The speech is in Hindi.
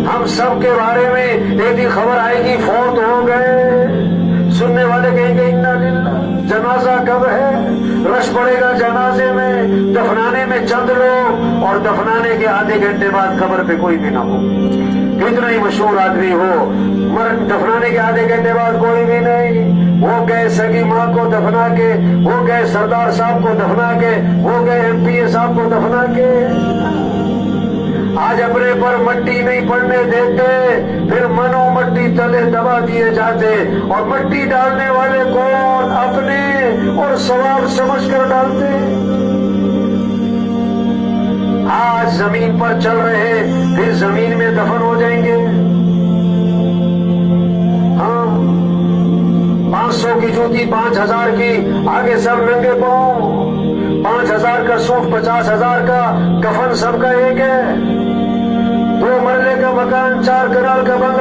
हम सब के बारे में एक दिन खबर आएगी फौत हो गए, सुनने वाले कहेंगे इन्ना लिल्लाह। जनाजा कब है? रश पड़ेगा जनाजे में, दफनाने में चंद लोग, और दफनाने के आधे घंटे बाद कब्र पे कोई भी ना हो। कितना ही मशहूर आदमी हो, मरण दफनाने के आधे घंटे बाद कोई भी नहीं। वो गए सगी माँ को दफना के, वो गए सरदार साहब को दफना के, वो गए एमपीए साहब को दफना के। आज अपने पर मट्टी नहीं पड़ने देते, फिर मनो मट्टी तले दबा दिए जाते, और मट्टी डालने वाले कौन? अपने, और सवाब समझकर डालते। आज जमीन पर चल रहे, फिर जमीन में दफन हो जाएंगे। हाँ, 500 की जूती 5000 की, आगे सब नंगे पांव। 5000 का सूट, 50,000 का कफन, सबका एक है। 2 मरले का मकान, 4 कनाल का बंगला।